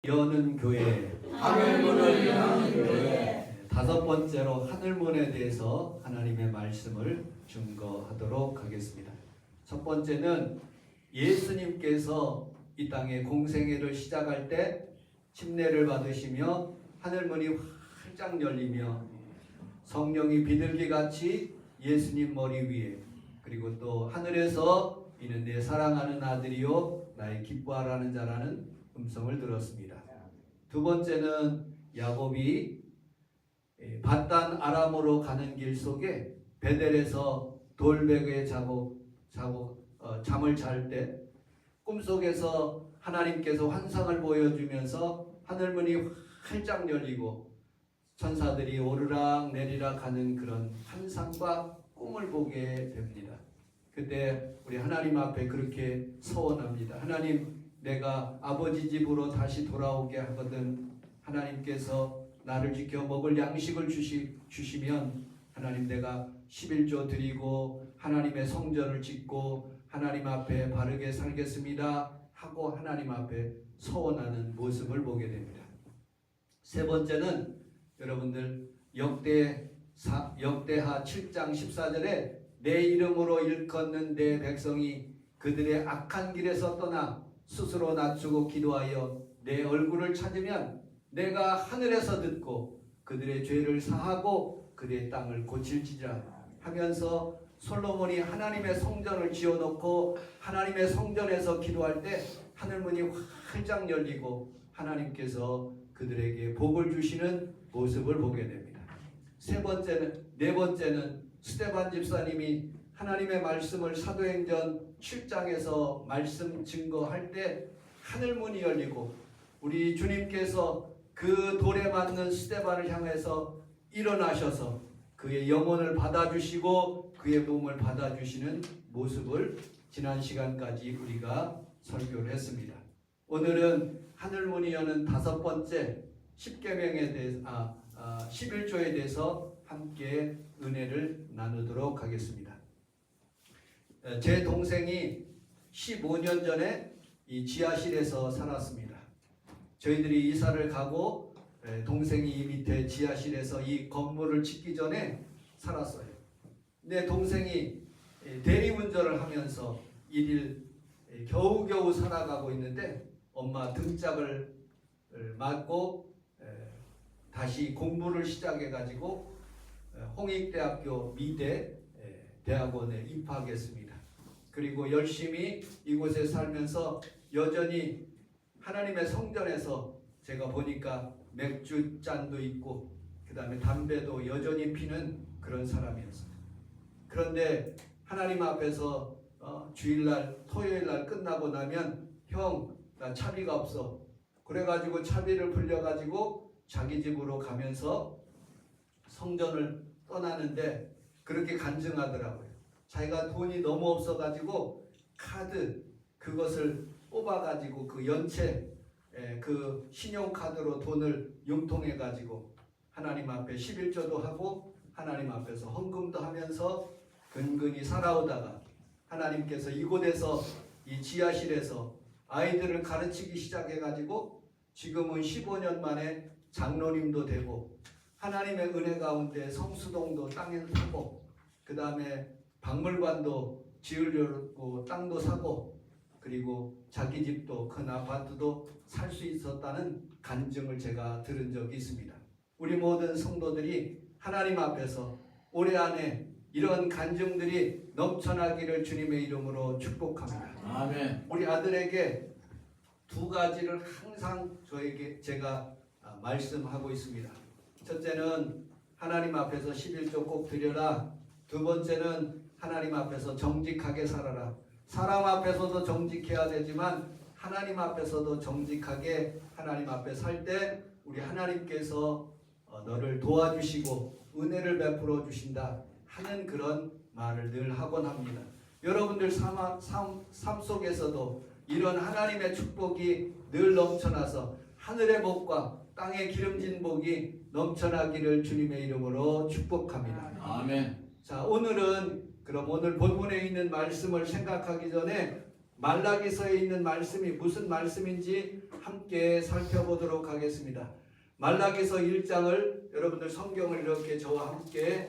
여는 교회, 하늘문을 여는 교회. 다섯 번째로 하늘문에 대해서 하나님의 말씀을 증거하도록 하겠습니다. 첫 번째는 예수님께서 이 땅에 공생애를 시작할 때 침례를 받으시며 하늘문이 활짝 열리며 성령이 비둘기같이 예수님 머리 위에, 그리고 또 하늘에서 이는 내 사랑하는 아들이요 나의 기뻐하라는 자라는 음성을 들었습니다. 두 번째는 야곱이 밧단 아람으로 가는 길 속에 베델에서 돌베개에 잠을 잘 때 꿈속에서 하나님께서 환상을 보여주면서 하늘문이 활짝 열리고 천사들이 오르락 내리락 하는 그런 환상과 꿈을 보게 됩니다. 그때 우리 하나님 앞에 그렇게 서원합니다. 하나님, 내가 아버지 집으로 다시 돌아오게 하거든 하나님께서 나를 지켜 먹을 양식을 주시면 하나님, 내가 11조 드리고 하나님의 성전을 짓고 하나님 앞에 바르게 살겠습니다 하고 하나님 앞에 서원하는 모습을 보게 됩니다. 세 번째는 여러분들 역대하 7장 14절에 내 이름으로 일컫는 내 백성이 그들의 악한 길에서 떠나 스스로 낮추고 기도하여 내 얼굴을 찾으면 내가 하늘에서 듣고 그들의 죄를 사하고 그들의 땅을 고칠지라 하면서 솔로몬이 하나님의 성전을 지어놓고 하나님의 성전에서 기도할 때 하늘문이 활짝 열리고 하나님께서 그들에게 복을 주시는 모습을 보게 됩니다. 네 번째는 스데반 집사님이 하나님의 말씀을 사도행전 7장에서 말씀 증거할 때 하늘문이 열리고 우리 주님께서 그 돌에 맞는 스데반을 향해서 일어나셔서 그의 영혼을 받아주시고 그의 몸을 받아주시는 모습을 지난 시간까지 우리가 설교를 했습니다. 오늘은 하늘문이 여는 다섯 번째 10계명에 대해서 11조에 대해서 함께 은혜를 나누도록 하겠습니다. 제 동생이 15년 전에 이 지하실에서 살았습니다. 저희들이 이사를 가고 동생이 이 밑에 지하실에서 이 건물을 짓기 전에 살았어요. 근데 동생이 대리운전을 하면서 일일 겨우겨우 살아가고 있는데 엄마 등짝을 맞고 다시 공부를 시작해가지고 홍익대학교 미대 대학원에 입학했습니다. 그리고 열심히 이곳에 살면서 여전히 하나님의 성전에서 제가 보니까 맥주 잔도 있고 그 다음에 담배도 여전히 피는 그런 사람이었어요. 그런데 하나님 앞에서 주일날 토요일날 끝나고 나면 형, 나 차비가 없어. 그래가지고 차비를 불려가지고 자기 집으로 가면서 성전을 떠나는데 그렇게 간증하더라고요. 자기가 돈이 너무 없어가지고 카드 그것을 뽑아가지고 그 연체 그 신용카드로 돈을 융통해가지고 하나님 앞에 11조도 하고 하나님 앞에서 헌금도 하면서 근근히 살아오다가 하나님께서 이곳에서 이 지하실에서 아이들을 가르치기 시작해가지고 지금은 15년 만에 장로님도 되고 하나님의 은혜 가운데 성수동도 땅을 사고 그 다음에 박물관도 지으려고 땅도 사고 그리고 자기 집도 큰 아파트도 살 수 있었다는 간증을 제가 들은 적이 있습니다. 우리 모든 성도들이 하나님 앞에서 올해 안에 이런 간증들이 넘쳐나기를 주님의 이름으로 축복합니다. 아멘. 우리 아들에게 두 가지를 항상 제가 말씀하고 있습니다. 첫째는 하나님 앞에서 11조 꼭 드려라. 두 번째는 하나님 앞에서 정직하게 살아라. 사람 앞에서도 정직해야 되지만 하나님 앞에서도 정직하게 하나님 앞에 살 때 우리 하나님께서 너를 도와주시고 은혜를 베풀어 주신다 하는 그런 말을 늘 하곤 합니다. 여러분들 삶 속에서도 이런 하나님의 축복이 늘 넘쳐나서 하늘의 복과 땅의 기름진 복이 넘쳐나기를 주님의 이름으로 축복합니다. 아멘. 자, 오늘은 그럼 오늘 본문에 있는 말씀을 생각하기 전에 말라기서에 있는 말씀이 무슨 말씀인지 함께 살펴보도록 하겠습니다. 말라기서 1장을 여러분들 성경을 이렇게 저와 함께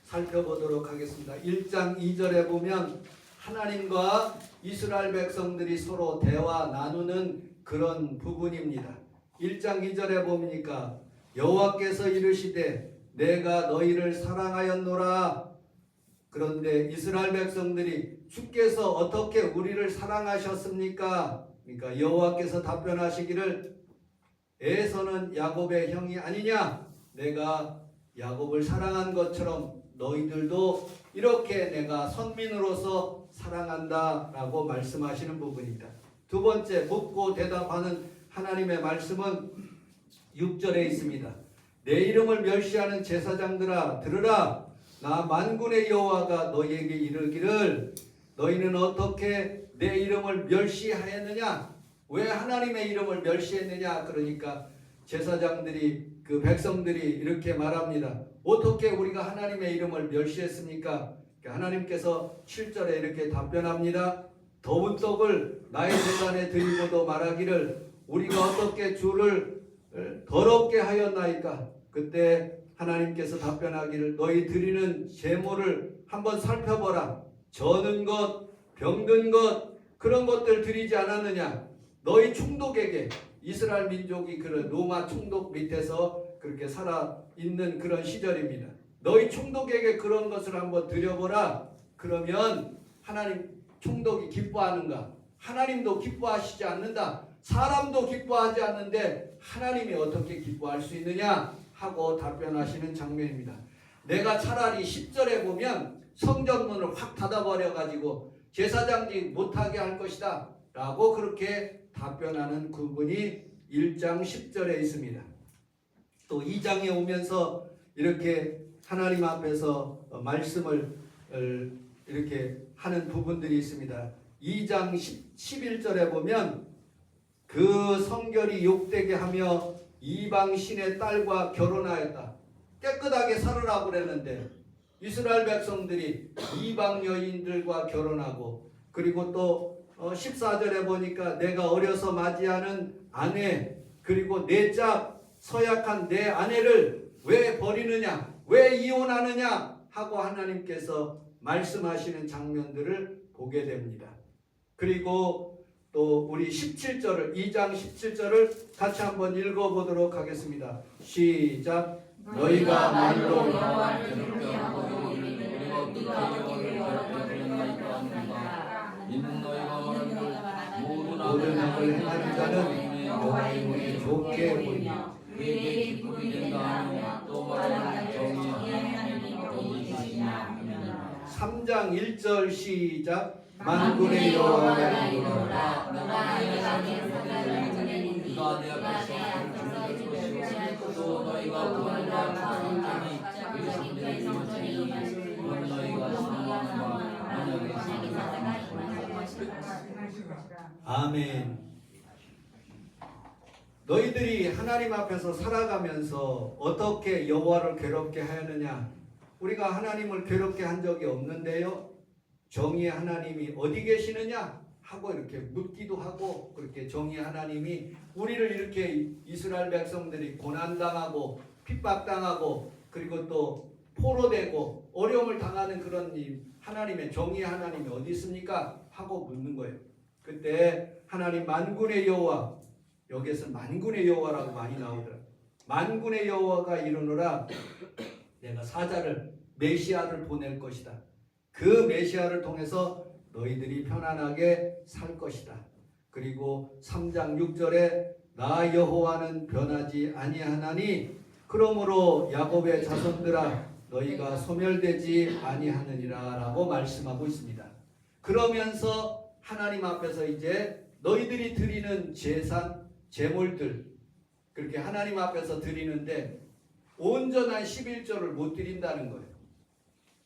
살펴보도록 하겠습니다. 1장 2절에 보면 하나님과 이스라엘 백성들이 서로 대화 나누는 그런 부분입니다. 1장 2절에 보니까 여호와께서 이르시되 내가 너희를 사랑하였노라. 그런데 이스라엘 백성들이 주께서 어떻게 우리를 사랑하셨습니까? 그러니까 여호와께서 답변하시기를 에서는 야곱의 형이 아니냐? 내가 야곱을 사랑한 것처럼 너희들도 이렇게 내가 선민으로서 사랑한다 라고 말씀하시는 부분입니다. 두 번째, 묻고 대답하는 하나님의 말씀은 6절에 있습니다. 내 이름을 멸시하는 제사장들아 들으라. 나 만군의 여호와가 너희에게 이르기를 너희는 어떻게 내 이름을 멸시하였느냐? 왜 하나님의 이름을 멸시했느냐? 그러니까 제사장들이 그 백성들이 이렇게 말합니다. 어떻게 우리가 하나님의 이름을 멸시했습니까? 하나님께서 7절에 이렇게 답변합니다. 더운 떡을 나의 제단에 드리고도 말하기를 우리가 어떻게 주를 더럽게 하였나이까? 그때 하나님께서 답변하기를 너희 드리는 제물을 한번 살펴보라. 저는 것, 병든 것 그런 것들 드리지 않았느냐? 너희 총독에게 이스라엘 민족이 그런 로마 총독 밑에서 그렇게 살아 있는 그런 시절입니다. 너희 총독에게 그런 것을 한번 드려보라. 그러면 하나님 총독이 기뻐하는가? 하나님도 기뻐하시지 않는다. 사람도 기뻐하지 않는데 하나님이 어떻게 기뻐할 수 있느냐 하고 답변하시는 장면입니다. 내가 차라리 10절에 보면 성전문을 확 닫아버려 가지고 제사장직 못하게 할 것이다 라고 그렇게 답변하는 부분이 1장 10절에 있습니다. 또 2장에 오면서 이렇게 하나님 앞에서 말씀을 이렇게 하는 부분들이 있습니다. 2장 11절에 보면 그 성결이 욕되게 하며 이방 신의 딸과 결혼하였다. 깨끗하게 살으라고 그랬는데 이스라엘 백성들이 이방 여인들과 결혼하고 그리고 또 14절에 보니까 내가 어려서 맞이하는 아내 그리고 내 짝 서약한 내 아내를 왜 버리느냐 왜 이혼하느냐 하고 하나님께서 말씀하시는 장면들을 보게 됩니다. 그리고 또 우리 17절을 2장 17절을 같이 한번 읽어보도록 하겠습니다. 시작. 너희가 말로 여호와를 경외하고 우리가 어떻게 여호와를 경외하였다 하는가. 이는 너희가 말하기를 모든 악을 행하는 자는 여호와의 눈에 좋게 보이며 그에게 기쁨이 된다 하며 또 말하기를 정의의 하나님이 어디 계시냐 하며 3장 1절 시작. 만군의 여호와가 이르노라. 너가 내가 내 사자를 보내니 네가 내 앞에서 주시고 또 너희가 구원과 구원장이 그리스도의 성전에 임하시니 너희가 신앙하는 만약에 사자가 임하실 것이다. 아멘. 너희들이 하나님 앞에서 살아가면서 어떻게 여호와를 괴롭게 하였느냐? 우리가 하나님을 괴롭게 한 적이 없는데요. 정의의 하나님이 어디 계시느냐 하고 이렇게 묻기도 하고 그렇게 정의의 하나님이 우리를 이렇게 이스라엘 백성들이 고난당하고 핍박당하고 그리고 또 포로되고 어려움을 당하는 그런 하나님의 정의의 하나님이 어디 있습니까? 하고 묻는 거예요. 그때 하나님 만군의 여호와 여기에서 만군의 여호와라고 많이 나오더라. 만군의 여호와가 이르노라. 내가 사자를 메시아를 보낼 것이다. 그 메시아를 통해서 너희들이 편안하게 살 것이다. 그리고 3장 6절에 나 여호와는 변하지 아니하나니 그러므로 야곱의 자손들아 너희가 소멸되지 아니하느니라 라고 말씀하고 있습니다. 그러면서 하나님 앞에서 이제 너희들이 드리는 제산, 제물들 그렇게 하나님 앞에서 드리는데 온전한 11조를 못 드린다는 거예요.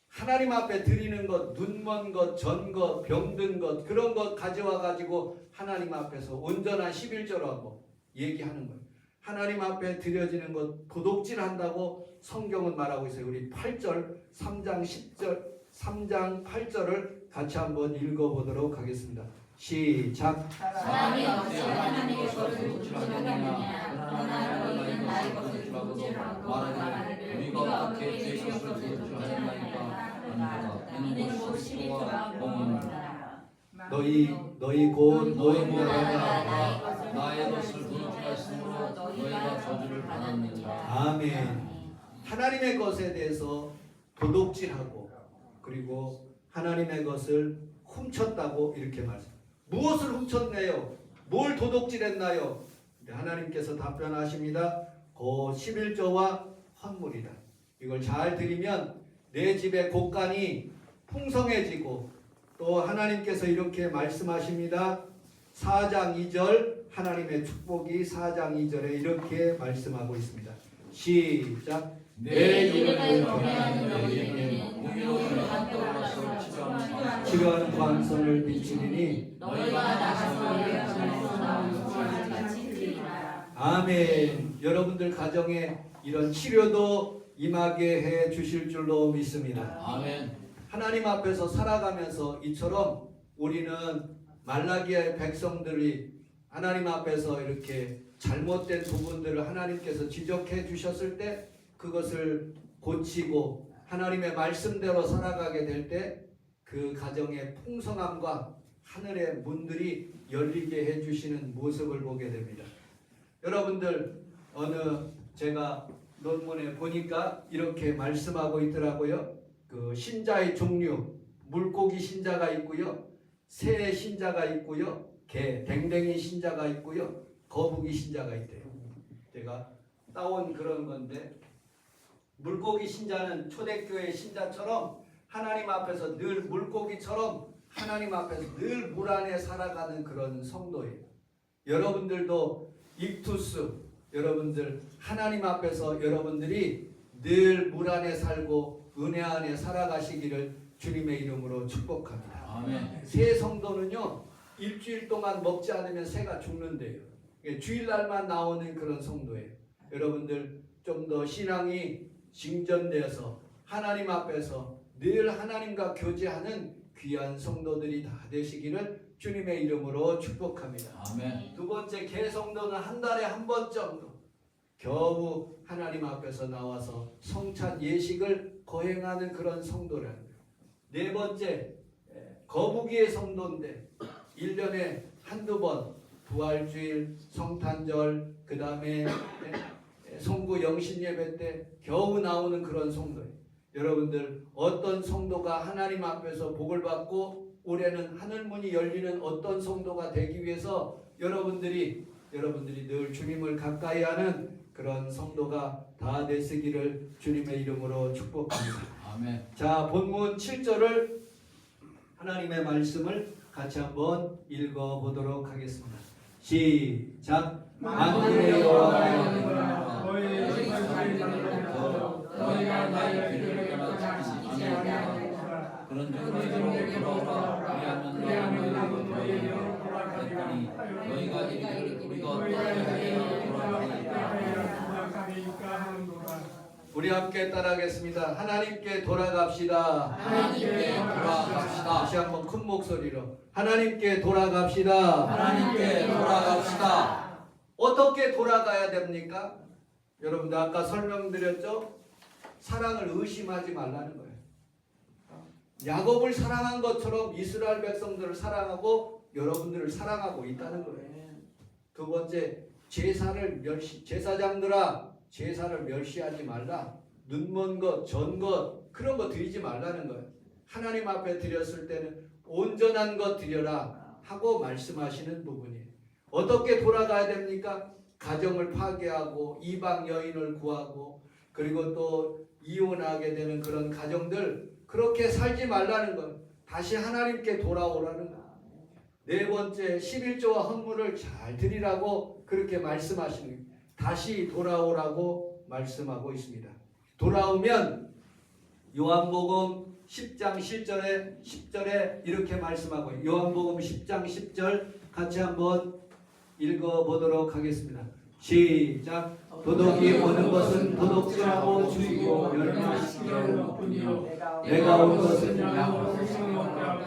하나님 앞에 드리는 것, 눈먼 것, 전 것, 병든 것 그런 것 가져와 가지고 하나님 앞에서 온전한 11조라고 얘기하는 거예요. 하나님 앞에 드려지는 것 도둑질 한다고 성경은 말하고 있어요. 우리 8절, 3장 10절, 3장 8절을 같이 한번 읽어보도록 하겠습니다. 시작. 사람이 어찌 하나님의 것을 묻지하느냐 그러나 너희는 나의 것을 묻지하고 말하기를 우리가 어떻게 주의 것을 묻지하나이까 이는 곧 11조가 공입니다. 너희 곧 모든 나라가 나의 것을 묻지하였으므로 너희가 저주를 받았느니라. 아멘. 하나님의 것에 대해서 도둑질하고 그리고 하나님의 것을 훔쳤다고 이렇게 말씀. 무엇을 훔쳤네요? 뭘 도둑질했나요? 하나님께서 답변하십니다. 곧 11조와 헌물이다. 이걸 잘 드리면 내 집의 곳간이 풍성해지고 또 하나님께서 이렇게 말씀하십니다. 4장 2절 하나님의 축복이 4장 2절에 이렇게 말씀하고 있습니다. 시작. 내 이름을 경외하는 너희에게는 공의로운 한도로서 치료하는 광선을 비추리니 너희가 나가서 예언에서 나온 소리를 같이 들리라. 아멘. 여러분들 가정에 이런 치료도 임하게 해 주실 줄로 믿습니다. 아멘. 하나님 앞에서 살아가면서 이처럼 우리는 말라기의 백성들이 하나님 앞에서 이렇게 잘못된 부분들을 하나님께서 지적해 주셨을 때 그것을 고치고 하나님의 말씀대로 살아가게 될 때 그 가정의 풍성함과 하늘의 문들이 열리게 해주시는 모습을 보게 됩니다. 여러분들 제가 논문에 보니까 이렇게 말씀하고 있더라고요. 그 신자의 종류, 물고기 신자가 있고요, 새 신자가 있고요, 개, 댕댕이 신자가 있고요, 거북이 신자가 있대요. 제가 따온 그런 건데 물고기 신자는 초대교회 신자처럼 하나님 앞에서 늘 물고기처럼 하나님 앞에서 늘 물 안에 살아가는 그런 성도예요. 여러분들도 입투스, 여러분들 하나님 앞에서 여러분들이 늘 물 안에 살고 은혜 안에 살아가시기를 주님의 이름으로 축복합니다. 아멘. 새 성도는요 일주일 동안 먹지 않으면 새가 죽는데요. 주일날만 나오는 그런 성도예요. 여러분들 좀 더 신앙이 진전돼서 하나님 앞에서 늘 하나님과 교제하는 귀한 성도들이 다 되시기를 주님의 이름으로 축복합니다. 아멘. 두 번째, 개성도는 한 달에 한 번 정도 겨우 하나님 앞에서 나와서 성찬 예식을 거행하는 그런 성도라는 거예요. 네 번째, 거북이의 성도인데 1년에 한두 번 부활주일, 성탄절, 그 다음에 성구 영신예배 때 겨우 나오는 그런 성도예요. 여러분들 어떤 성도가 하나님 앞에서 복을 받고 올해는 하늘문이 열리는 어떤 성도가 되기 위해서 여러분들이 늘 주님을 가까이 하는 그런 성도가 다 되시기를 주님의 이름으로 축복합니다. 아멘. 자, 본문 7절을 하나님의 말씀을 같이 한번 읽어보도록 하겠습니다. 시작. 만군의 여호와여 너희가 나의 길을 떠나 지키지 아니하고 그런즉 너희로 돌아오라. 그리하면 너희로 돌아가리니 너희가 이르기를 우리가 어떻게 하여 돌아가리까. 우리 함께 따라하겠습니다. 하나님께 돌아갑시다. 하나님께 돌아갑시다. 다시 한번 큰 목소리로 하나님께 돌아갑시다. 하나님께 돌아갑시다. 어떻게 돌아가야 됩니까? 여러분들 아까 설명드렸죠? 사랑을 의심하지 말라는 거예요. 야곱을 사랑한 것처럼 이스라엘 백성들을 사랑하고 여러분들을 사랑하고 있다는 거예요. 두 번째, 제사장들아 제사를 멸시하지 말라. 눈먼 것, 전 것, 그런 거 드리지 말라는 거예요. 하나님 앞에 드렸을 때는 온전한 것 드려라 하고 말씀하시는 부분이에요. 어떻게 돌아가야 됩니까? 가정을 파괴하고 이방 여인을 구하고 그리고 또 이혼하게 되는 그런 가정들, 그렇게 살지 말라는 것. 다시 하나님께 돌아오라는 것. 네 번째, 11조와 헌물을 잘 드리라고 그렇게 말씀하시는 거예요. 다시 돌아오라고 말씀하고 있습니다. 돌아오면 요한복음 10장 10절에 이렇게 말씀하고 있어요. 요한복음 10장 10절 같이 한번 읽어보도록 하겠습니다. 시작. 도둑이 오는 것은 도둑질하고 죽이고 멸망시키려는 뿐이요 내가 온 것은 양으로 생명을 얻고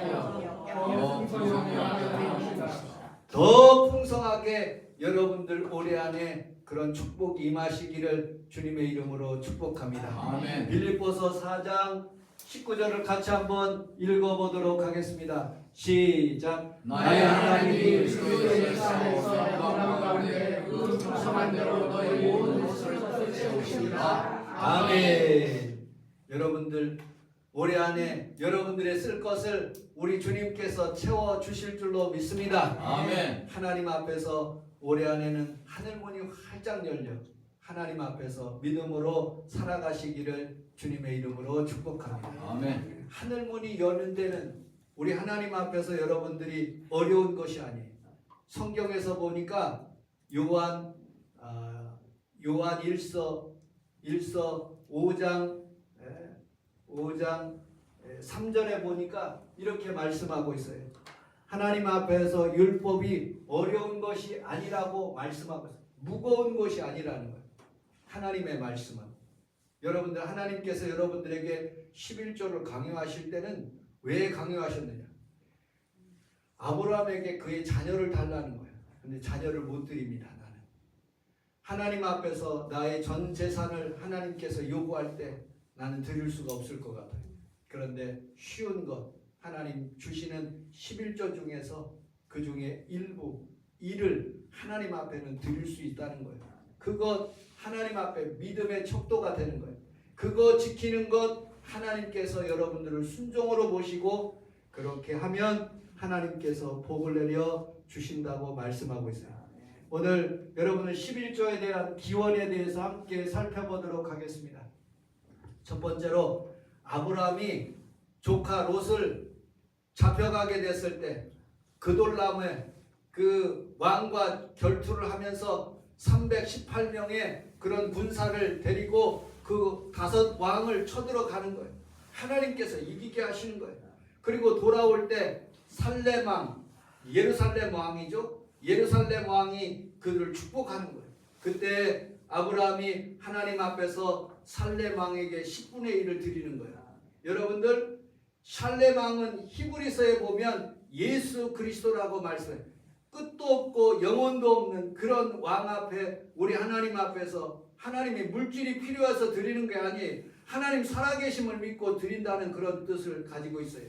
더 풍성하게 여러분들 올해 안에 그런 축복이 임하시기를 주님의 이름으로 축복합니다. 아멘. 빌립보서 4장 19절을 같이 한번 읽어보도록 하겠습니다. 시작. 나의 하나님이 그리스도의 삶에서 영광 가운데 그 풍성한 대로 너희 모든 것을 채우시리라. 아멘. 여러분들 올해 안에 여러분들의 쓸 것을 우리 주님께서 채워 주실 줄로 믿습니다. 아멘. 하나님 앞에서 올해 안에는 하늘문이 활짝 열려 하나님 앞에서 믿음으로 살아가시기를 주님의 이름으로 축복합니다. 아멘. 하늘문이 여는 데는 우리 하나님 앞에서 여러분들이 어려운 것이 아니에요. 성경에서 보니까 요한 1서 5장 3절에 보니까 이렇게 말씀하고 있어요. 하나님 앞에서 율법이 어려운 것이 아니라고 말씀하고 있어요. 무거운 것이 아니라는 거예요. 하나님의 말씀은. 여러분들 하나님께서 여러분들에게 11조를 강요하실 때는 왜 강요하셨느냐? 아브라함에게 그의 자녀를 달라는 거예요. 근데 자녀를 못 드립니다. 나는. 하나님 앞에서 나의 전 재산을 하나님께서 요구할 때 나는 드릴 수가 없을 것 같아요. 그런데 쉬운 것 하나님 주시는 11조 중에서 그 중에 일부 일을 하나님 앞에는 드릴 수 있다는 거예요. 그것 하나님 앞에 믿음의 척도가 되는 거예요. 그거 지키는 것 하나님께서 여러분들을 순종으로 보시고 그렇게 하면 하나님께서 복을 내려 주신다고 말씀하고 있어요. 오늘 여러분은 11조에 대한 기원에 대해서 함께 살펴보도록 하겠습니다. 첫 번째로 아브라함이 조카 롯을 잡혀가게 됐을 때 그돌람의 그 왕과 결투를 하면서 318명의 그런 군사를 데리고 그 5 왕을 쳐들어가는 거예요. 하나님께서 이기게 하시는 거예요. 그리고 돌아올 때 살렘 왕, 예루살렘 왕이죠. 예루살렘 왕이 그들을 축복하는 거예요. 그때 아브라함이 하나님 앞에서 살렘 왕에게 10분의 1을 드리는 거예요. 여러분들 살렘 왕은 히브리서에 보면 예수 그리스도라고 말씀해요. 끝도 없고 영혼도 없는 그런 왕 앞에 우리 하나님 앞에서 하나님이 물질이 필요해서 드리는 게 아니에요. 하나님 살아계심을 믿고 드린다는 그런 뜻을 가지고 있어요.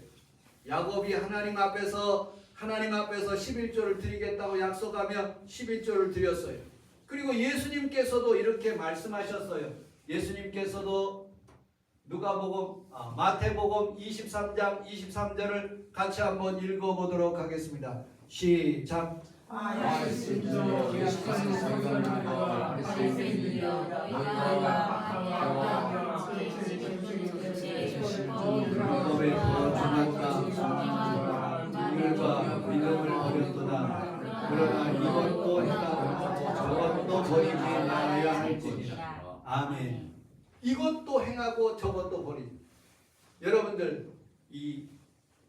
야곱이 하나님 앞에서 11조를 드리겠다고 약속하며 11조를 드렸어요. 그리고 예수님께서도 이렇게 말씀하셨어요. 예수님께서도 마태복음 23장 23절을 같이 한번 읽어보도록 하겠습니다. 시작. 율법의 더 중한 일과 믿음을 버렸도다. 그러나 이것도 행하고 저것도 버리지 말아야 할지니라. 아멘. 이것도 행하고 저것도 버리지. 여러분들 이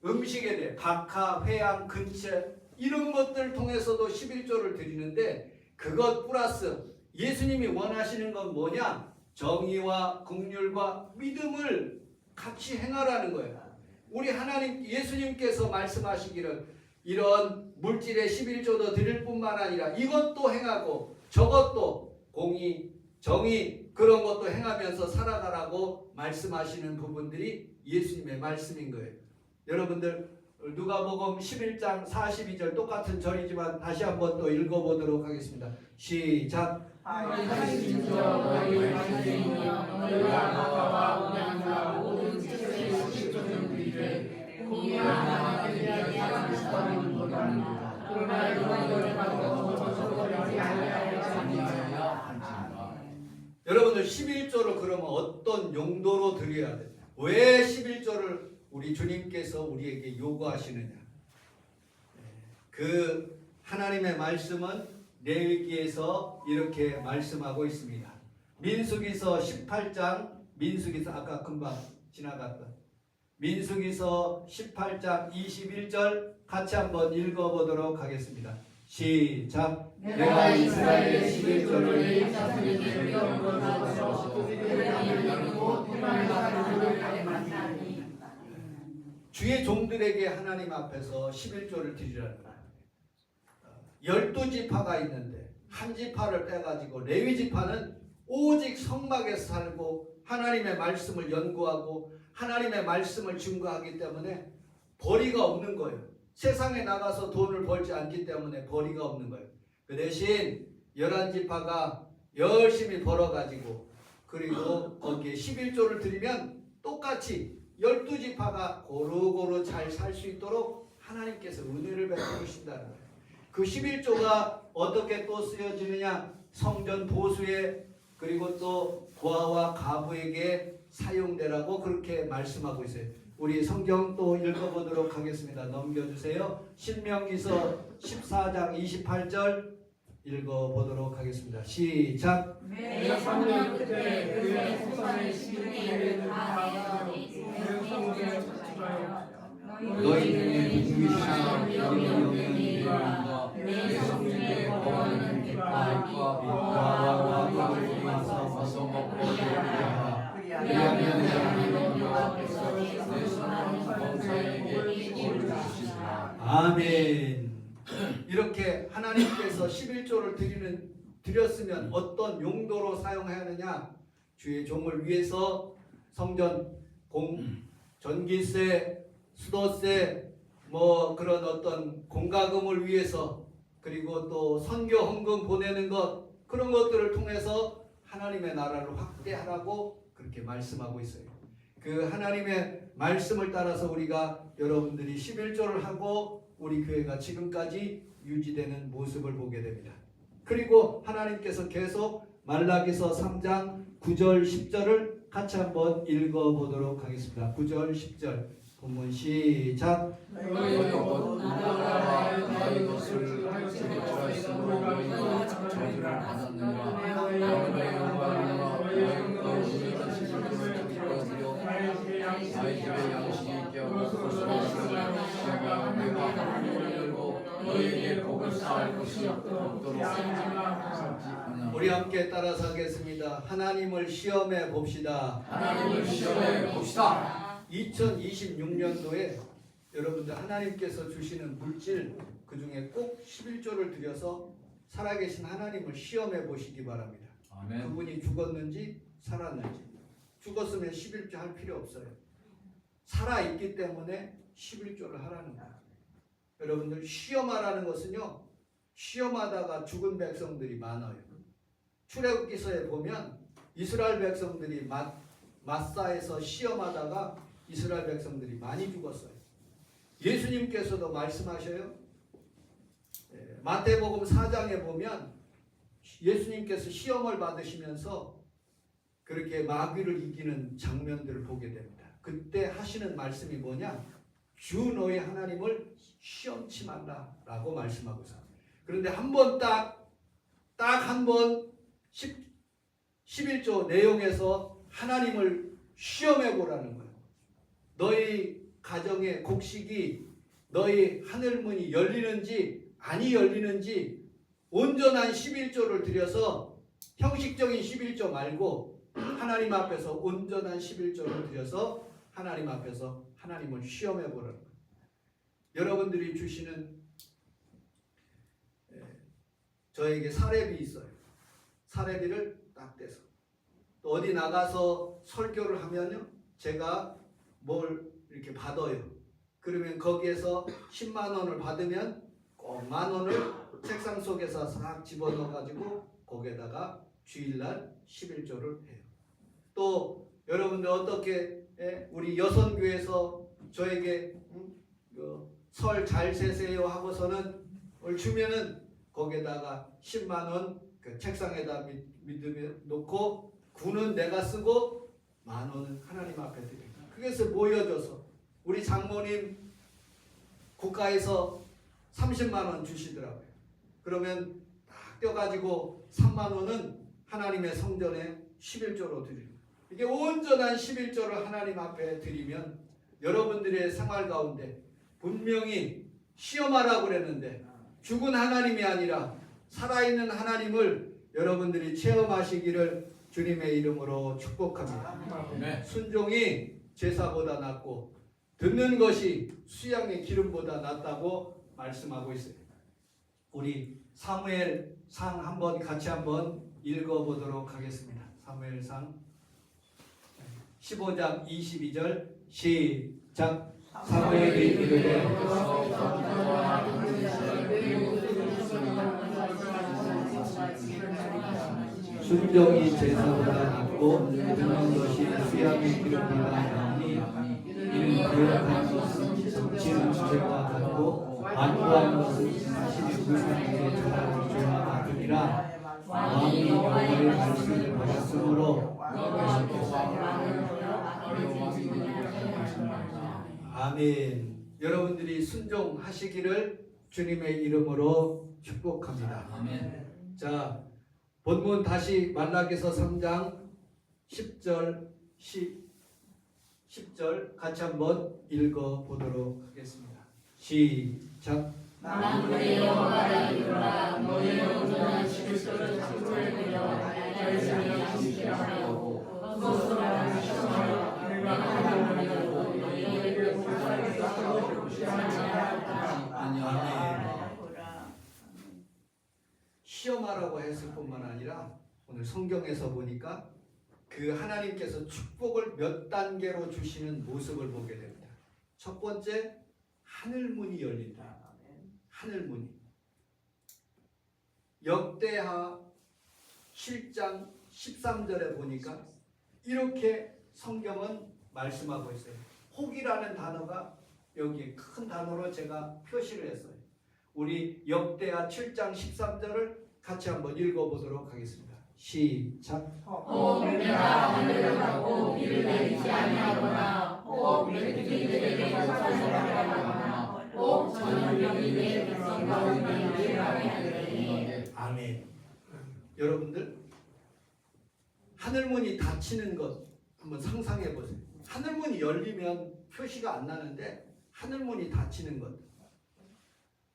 음식에 대해 박하, 회양, 근체 이런 것들 통해서도 11조를 드리는데 그것 플러스 예수님이 원하시는 건 뭐냐? 정의와 긍휼과 믿음을 같이 행하라는 거예요. 우리 하나님 예수님께서 말씀하시기를 이런 물질의 11조도 드릴 뿐만 아니라 이것도 행하고 저것도 공의, 정의 그런 것도 행하면서 살아가라고 말씀하시는 부분들이 예수님의 말씀인 거예요. 여러분들 누가복음 11장 42절 똑같은 절이지만 다시 한번 또 읽어보도록 하겠습니다. 시작. 여러분들 11조를 그러면 어떤 용도로 드려야 되냐? 왜 11조를 우리 주님께서 우리에게 요구하시느냐? 그 하나님의 말씀은 레위기에서 이렇게 말씀하고 있습니다. 민수기서 18장, 민수기서 아까 금방 지나갔던 민수기서 18장 21절 같이 한번 읽어보도록 하겠습니다. 시작. 내가 이스라엘의 11조를 내 자손에게 배워보고서 주의 종들에게 하나님 앞에서 11조를 드리라는 거예요. 12지파가 있는데 한 지파를 빼가지고 레위 지파는 오직 성막에서 살고 하나님의 말씀을 연구하고 하나님의 말씀을 증거하기 때문에 벌이가 없는 거예요. 세상에 나가서 돈을 벌지 않기 때문에 벌이가 없는 거예요. 그 대신 11지파가 열심히 벌어가지고 그리고 거기에 11조를 드리면 똑같이 12지파가 고루고루 잘 살 수 있도록 하나님께서 은혜를 베푸신다는 거예요. 그 11조가 어떻게 또 쓰여지느냐? 성전 보수에 그리고 또 고아와 가부에게 사용되라고 그렇게 말씀하고 있어요. 우리 성경 또 읽어보도록 하겠습니다. 넘겨주세요. 신명기서 14장 28절 읽어보도록 하겠습니다. 시작. 매 3년 그때 그의 소산의 11조를 다 내어 성전에 바치라요. 너희 중에 누구시나 여기 없는 이들과 내 성중에 거하는 객과 고아와 가부를 와서 먹고 배우리라. 그리하면 하나님 여호와께서 내 손으로 범사에게 복을 주시리라. 아멘. 이렇게 하나님께서 11조를 드렸으면 어떤 용도로 사용해야 하느냐? 주의 종을 위해서 성전 전기세, 수도세, 뭐 그런 어떤 공과금을 위해서 그리고 또 선교 헌금 보내는 것 그런 것들을 통해서 하나님의 나라를 확대하라고 그렇게 말씀하고 있어요. 그 하나님의 말씀을 따라서 우리가 여러분들이 11조를 하고 우리 교회가 지금까지 유지되는 모습을 보게 됩니다. 그리고 하나님께서 계속 말라기서 3장 9절 10절을 같이 한번 읽어보도록 하겠습니다. 9절 10절 본문 시작. 너희 곧 나라와 너희 것을 제거하였으므로 너희가 저주를 받았느니라. 너희의 영광과 너희 거룩한 시절을 드려 나의 집에 양식이 있게 하고 그것을 시험과 내가 하늘을 열고 너희에게 복을 쌓을 것이 없도록 우리 함께 따라서 하겠습니다. 하나님을 시험해 봅시다. 하나님을 시험해 봅시다. 2026년도에 여러분들 하나님께서 주시는 물질 그 중에 꼭 11조를 들여서 살아계신 하나님을 시험해 보시기 바랍니다. 아멘. 그분이 죽었는지 살았는지. 죽었으면 11조 할 필요 없어요. 살아있기 때문에 11조를 하라는 거예요. 여러분들 시험하라는 것은요, 시험하다가 죽은 백성들이 많아요. 출애굽기서에 보면 이스라엘 백성들이 마사에서 시험하다가 이스라엘 백성들이 많이 죽었어요. 예수님께서도 말씀하셔요. 마태복음 4장에 보면 예수님께서 시험을 받으시면서 그렇게 마귀를 이기는 장면들을 보게 됩니다. 그때 하시는 말씀이 뭐냐? 주 너희 하나님을 시험치 말라라고 말씀하고 있어요. 그런데 한 번 딱 한 번 11조 내용에서 하나님을 시험해 보라는 거예요. 너희 가정의 곡식이 너희 하늘문이 열리는지 아니 열리는지 온전한 11조를 들여서 형식적인 11조 말고 하나님 앞에서 온전한 11조를 들여서 하나님 앞에서 하나님을 시험해 보라는 거예요. 여러분들이 주시는 저에게 사례비 있어요. 사례비를 딱 떼서 또 어디 나가서 설교를 하면요 제가 뭘 이렇게 받아요. 그러면 거기에서 10만 원을 받으면 꼭 10,000원을 책상 속에서 싹 집어넣어 가지고 거기에다가 주일날 11조를 해요. 또 여러분들 어떻게 우리 여선교에서 저에게 설 잘 세세요 하고서는 주면은 거기에다가 10만 원 그 책상에다 믿으며 놓고 9는 내가 쓰고 10,000원은 하나님 앞에 드립니다. 그래서 모여져서 우리 장모님 국가에서 30만 원 주시더라고요. 그러면 딱 떼가지고 3만 원은 하나님의 성전에 11조로 드립니다. 이게 온전한 11조를 하나님 앞에 드리면 여러분들의 생활 가운데 분명히 시험하라고 그랬는데 죽은 하나님이 아니라 살아있는 하나님을 여러분들이 체험하시기를 주님의 이름으로 축복합니다. 네. 순종이 제사보다 낫고 듣는 것이 수양의 기름보다 낫다고 말씀하고 있어요. 우리 사무엘상 한번 같이 한번 읽어보도록 하겠습니다. 사무엘상 15장 22절 시작. 사무엘이 이르되 순종이 제사보다 낫고 듣는 것이 수양의 기름보다 나으니 이는 거역한 것은 성취는 죄와 같고 완고한 것은 자신의 우상에게 전하는 죄와 같으니라. 왕이 여호와의 말씀을 받았으므로 아멘. 여러분들이 순종하시기를 주님의 이름으로 축복합니다. 아멘. 자, 본문 다시 말라기서 3장 10절 10절 같이 한번 읽어 보도록 하겠습니다. 시작. 만군의 여호와라 이르라 너희의 온전한 실수를 창조에 들여 열심히 양식이라 하고 그것으로 하시며 내가 하나님으로 너희에게 불쌍히 싸고 시험하지 않았다. 아멘. 시험하라고 했을 뿐만 아니라 오늘 성경에서 보니까 그 하나님께서 축복을 몇 단계로 주시는 모습을 보게 됩니다. 첫 번째, 하늘문이 열린다. 하늘문이. 역대하 7장 13절에 보니까 이렇게 성경은 말씀하고 있어요. 혹이라는 단어가 여기 큰 단어로 제가 표시를 했어요. 우리 역대하 7장 13절을 같이 한번 읽어보도록 하겠습니다. 시작. 혹 내가 하늘을 하고 비를 내리지 아니하거나 혹 메뚜기들에게 사살하거나 혹 전염병이 내 백성 가운데 일어나게 하리니. 아멘. 여러분들 하늘문이 닫히는 것 한번 상상해 보세요. 하늘문이 열리면 표시가 안 나는데 하늘문이 닫히는 것.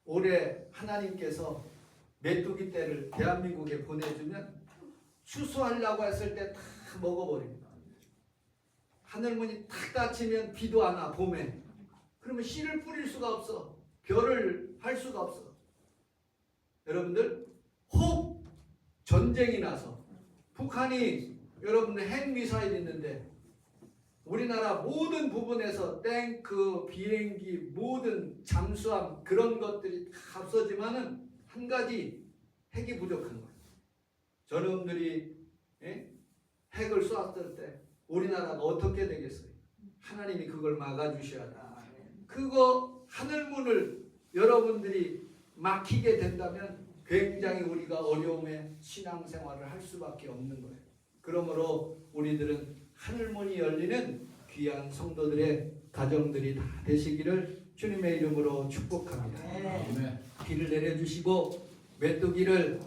올해 하나님께서 메뚜기 떼를 대한민국에 보내주면 추수하려고 했을 때 다 먹어버립니다. 하늘문이 탁 닫히면 비도 안 와, 봄에. 그러면 씨를 뿌릴 수가 없어. 별을 할 수가 없어. 여러분들 혹 전쟁이 나서 북한이 여러분들 핵미사일 있는데 우리나라 모든 부분에서 탱크, 비행기, 모든 잠수함 그런 것들이 다 없어지만은 한 가지 핵이 부족한 거예요. 여러분들이 핵을 쏘았을 때 우리나라가 어떻게 되겠어요? 하나님이 그걸 막아주셔야 돼. 그거 하늘문을 여러분들이 막히게 된다면 굉장히 우리가 어려움에 신앙생활을 할 수밖에 없는 거예요. 그러므로 우리들은 하늘문이 열리는 귀한 성도들의 가정들이 다 되시기를 주님의 이름으로 축복합니다. 아멘. 비를 내려주시고 메뚜기를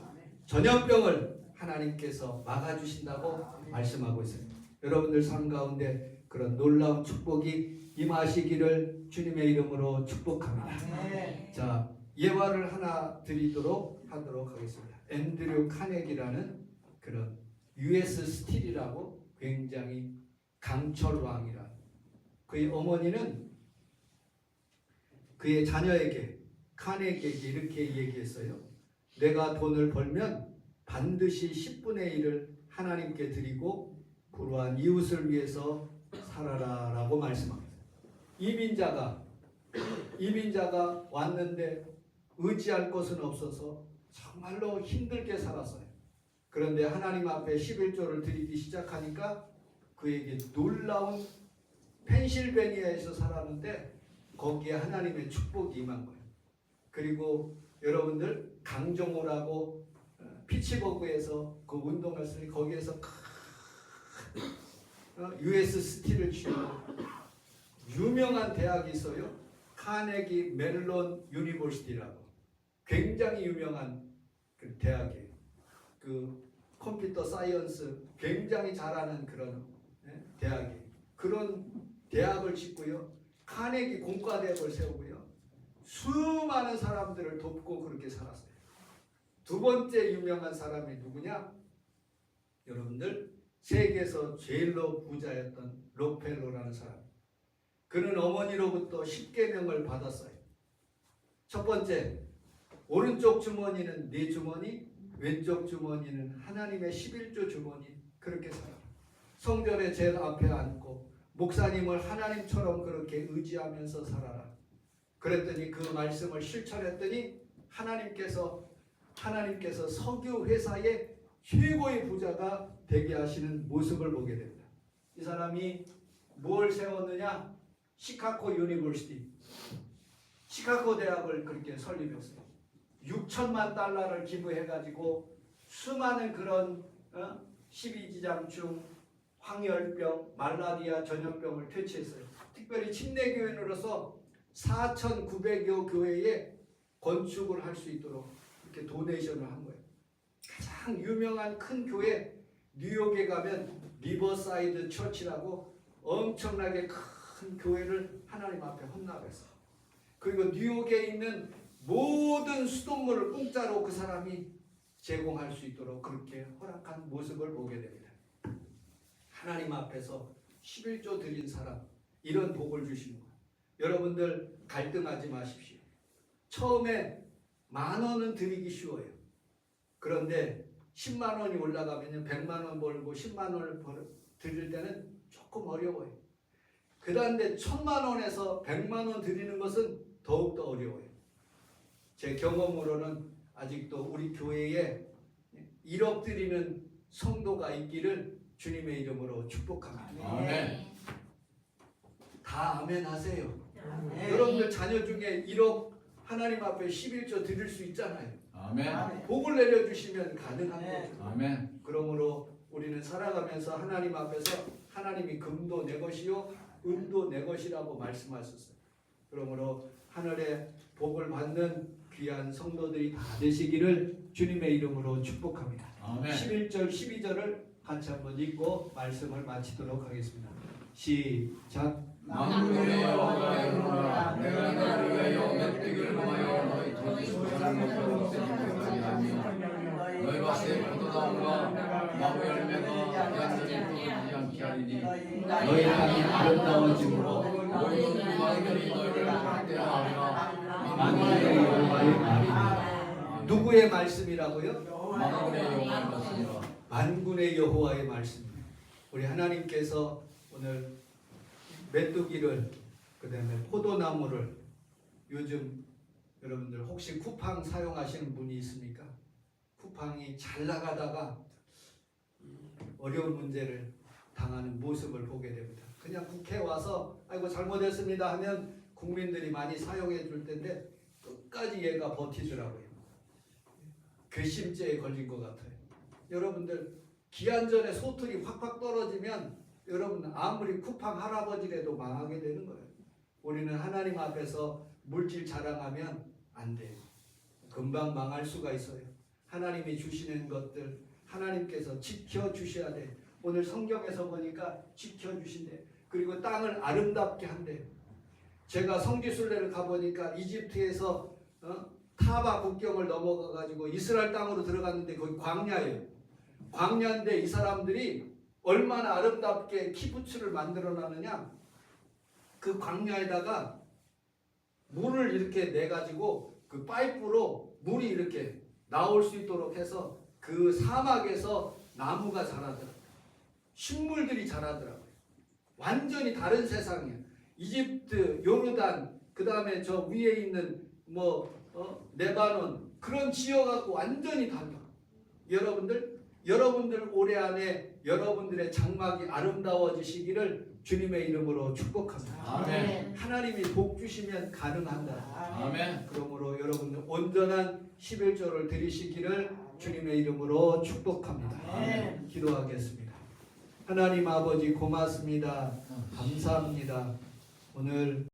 전염병을 하나님께서 막아주신다고 말씀하고 있습니다. 여러분들 삶 가운데 그런 놀라운 축복이 임하시기를 주님의 이름으로 축복합니다. 자, 예화를 하나 드리도록 하도록 하겠습니다. 앤드류 카네기라는 그런 US 스틸이라고 굉장히 강철왕이라 그의 어머니는 그의 자녀에게 카네기에게 이렇게 얘기했어요. 내가 돈을 벌면 반드시 10분의 1을 하나님께 드리고 불우한 이웃을 위해서 살아라 라고 말씀합니다. 이민자가 왔는데 의지할 것은 없어서 정말로 힘들게 살았어요. 그런데 하나님 앞에 11조를 드리기 시작하니까 그에게 놀라운 펜실베니아에서 살았는데 거기에 하나님의 축복이 임한 거예요. 그리고 여러분들 강정호라고 피츠버그에서 그 운동했으니 거기에서 US 스틸을 치고 유명한 대학이 있어요. 카네기 멜론 유니버시티라고 굉장히 유명한 그 대학이에요. 그 컴퓨터 사이언스 굉장히 잘하는 그런 대학이에요. 그런 대학을 짓고요. 카네기 공과대학을 세우고요. 수많은 사람들을 돕고 그렇게 살았어요. 두 번째 유명한 사람이 누구냐? 여러분들, 세계에서 제일로 부자였던 록펠러라는 사람. 그는 어머니로부터 10계명을 받았어요. 첫 번째, 오른쪽 주머니는 네 주머니, 왼쪽 주머니는 하나님의 11조 주머니. 그렇게 살아. 성전의 제 앞에 앉고 목사님을 하나님처럼 그렇게 의지하면서 살아라. 그랬더니 그 말씀을 실천했더니 하나님께서 석유 회사의 최고의 부자가 되게 하시는 모습을 보게 됩니다. 이 사람이 뭘 세웠느냐? 시카고 유니버시티, 시카고 대학을 그렇게 설립했어요. 6천만 달러를 기부해가지고 수많은 그런 12지장충, 황열병, 말라리아 전염병을 퇴치했어요. 특별히 침례교인으로서 4,900여 교회에 건축을 할 수 있도록 이렇게 도네이션을 한 거예요. 가장 유명한 큰 교회, 뉴욕에 가면 리버사이드 처치라고 엄청나게 큰 교회를 하나님 앞에 헌납했어요. 그리고 뉴욕에 있는 모든 수돗물을 공짜로 그 사람이 제공할 수 있도록 그렇게 허락한 모습을 보게 됩니다. 하나님 앞에서 11조 드린 사람, 이런 복을 주시는 거예요. 여러분들 갈등하지 마십시오. 처음에 10,000원은 드리기 쉬워요. 그런데 10만 원이 올라가면 100만 원 벌고 10만 원을 드릴 때는 조금 어려워요. 그 다음에 1,000만 원에서 100만 원 드리는 것은 더욱더 어려워요. 제 경험으로는 아직도 우리 교회에 1억 드리는 성도가 있기를 주님의 이름으로 축복합니다. 아멘. 다 아멘 하세요. 아멘. 여러분들 자녀 중에 1억 하나님 앞에 11조 드릴 수 있잖아요. 아멘. 복을 내려주시면 가능한 거죠. 아멘. 그러므로 우리는 살아가면서 하나님 앞에서 하나님이 금도 내 것이요 은도 내 것이라고 말씀하셨어요. 그러므로 하늘의 복을 받는 귀한 성도들이 다 되시기를 주님의 이름으로 축복합니다. 아멘. 11절 12절을 같이 한번 읽고 말씀을 마치도록 하겠습니다. 시작. 만군의 여호와의 이름으로 내가 너를 위하여 메뚜기를 범하여 너희 토지 소산한 것을 없애지 아니하며 너희 밭에 포도나무가 나무 열매가 양식이 떨어지지 않게 하리니 너희 땅이 아름다워짐으로 모든 만견이 너희를 학대하며 만군의 여호와의 말입니다. 누구의 말씀이라고요? 만군의 여호와의 말씀이라. 만군의 여호와의 말씀입니다. 우리 하나님께서 오늘 메뚜기를, 그다음에 포도나무를, 요즘 여러분들 혹시 쿠팡 사용하시는 분이 있습니까? 쿠팡이 잘 나가다가 어려운 문제를 당하는 모습을 보게 됩니다. 그냥 국회에 와서 아이고 잘못했습니다 하면 국민들이 많이 사용해 줄 텐데 끝까지 얘가 버티더라고요. 괘씸죄에 걸린 것 같아요. 여러분들 기한전에 소틀이 확확 떨어지면 여러분 아무리 쿠팡 할아버지라도 망하게 되는 거예요. 우리는 하나님 앞에서 물질 자랑하면 안 돼요. 금방 망할 수가 있어요. 하나님이 주시는 것들 하나님께서 지켜주셔야 돼요. 오늘 성경에서 보니까 지켜주신대. 그리고 땅을 아름답게 한대요. 제가 성지순례를 가보니까 이집트에서 타바 국경을 넘어가가지고 이스라엘 땅으로 들어갔는데 거기 광야예요. 광야인데 이 사람들이 얼마나 아름답게 키부츠를 만들어놨느냐. 그 광야에다가 물을 이렇게 내가지고 그 파이프로 물이 이렇게 나올 수 있도록 해서 그 사막에서 나무가 자라더라고요. 식물들이 자라더라고요. 완전히 다른 세상이에요. 이집트, 요르단, 그 다음에 저 위에 있는 레바논 그런 지역하고 완전히 달라. 여러분들 올해 안에 여러분들의 장막이 아름다워지시기를 주님의 이름으로 축복합니다. 아멘. 하나님이 복 주시면 가능한다. 아멘. 그러므로 여러분들 온전한 11조를 드리시기를 주님의 이름으로 축복합니다. 아멘. 기도하겠습니다. 하나님 아버지 고맙습니다. 감사합니다. 오늘